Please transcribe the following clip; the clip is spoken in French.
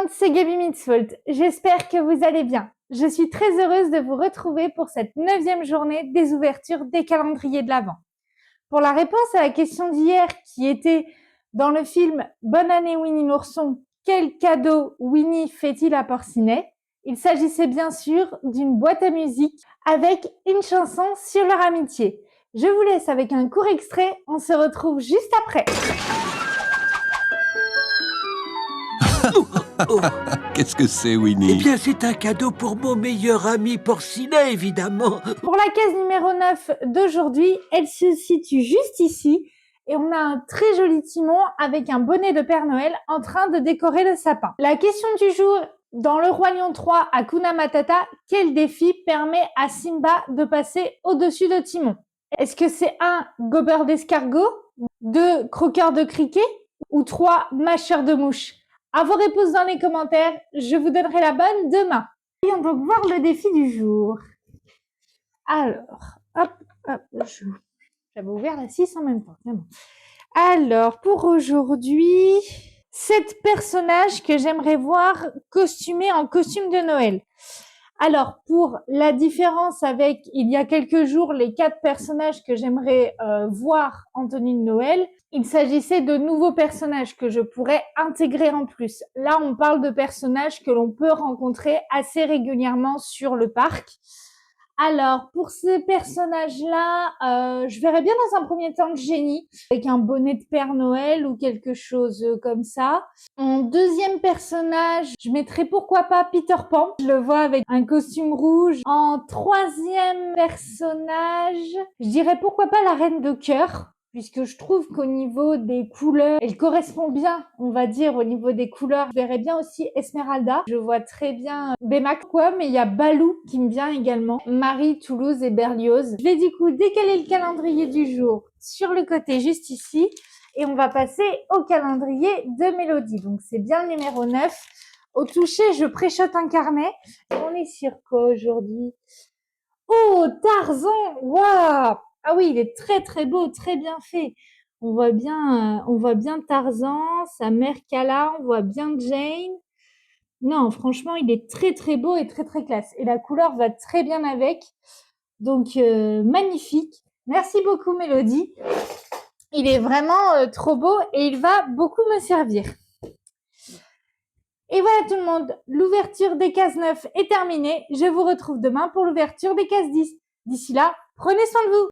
monde, c'est Gaby Mitzvolt. J'espère que vous allez bien. Je suis très heureuse de vous retrouver pour cette 9e journée des ouvertures des calendriers de l'Avent. Pour la réponse à la question d'hier qui était dans le film Bonne année Winnie l'ourson, quel cadeau Winnie fait-il à Porcinet? Il s'agissait bien sûr d'une boîte à musique avec une chanson sur leur amitié. Je vous laisse avec un court extrait, on se retrouve juste après. Qu'est-ce que c'est, Winnie? Eh bien, c'est un cadeau pour mon meilleur ami Porcinet, évidemment. Pour la case numéro 9 d'aujourd'hui, elle se situe juste ici et on a un très joli Timon avec un bonnet de Père Noël en train de décorer le sapin. La question du jour, dans Le Roi Lion 3 Hakuna Matata, quel défi permet à Simba de passer au-dessus de Timon? Est-ce que c'est 1. Gobeur d'escargot, 2. Croqueur de criquet ou 3. Mâcheur de mouches? À vos réponses dans les commentaires, je vous donnerai la bonne demain. Voyons donc voir le défi du jour. Alors, hop, j'avais ouvert la 6 en même temps. Bon. Alors, pour aujourd'hui, 7 personnages que j'aimerais voir costumés en costume de Noël. Alors, pour la différence avec il y a quelques jours, les 4 personnages que j'aimerais voir en tenue de Noël, il s'agissait de nouveaux personnages que je pourrais intégrer en plus. Là, on parle de personnages que l'on peut rencontrer assez régulièrement sur le parc. Alors, pour ces personnages-là, je verrais bien dans un premier temps Jenny, avec un bonnet de Père Noël ou quelque chose comme ça. En deuxième personnage, je mettrais pourquoi pas Peter Pan. Je le vois avec un costume rouge. En troisième personnage, je dirais pourquoi pas la Reine de Cœur, puisque je trouve qu'au niveau des couleurs, elle correspond bien, on va dire, au niveau des couleurs. Je verrais bien aussi Esmeralda. Je vois très bien Bémac, quoi, mais il y a Balou qui me vient également. Marie, Toulouse et Berlioz. Je vais du coup décaler le calendrier du jour sur le côté juste ici. Et on va passer au calendrier de Mélodie. Donc, c'est bien le numéro 9. Au toucher, je préchote un carnet. On est sur quoi aujourd'hui? Oh, Tarzan! Waouh! Ah oui, il est très très beau, très bien fait. On voit bien Tarzan, sa mère Kala, on voit bien Jane. Non, franchement, il est très très beau et très très classe. Et la couleur va très bien avec. Donc, magnifique. Merci beaucoup, Mélodie. Il est vraiment trop beau et il va beaucoup me servir. Et voilà tout le monde, l'ouverture des cases 9 est terminée. Je vous retrouve demain pour l'ouverture des cases 10. D'ici là, prenez soin de vous.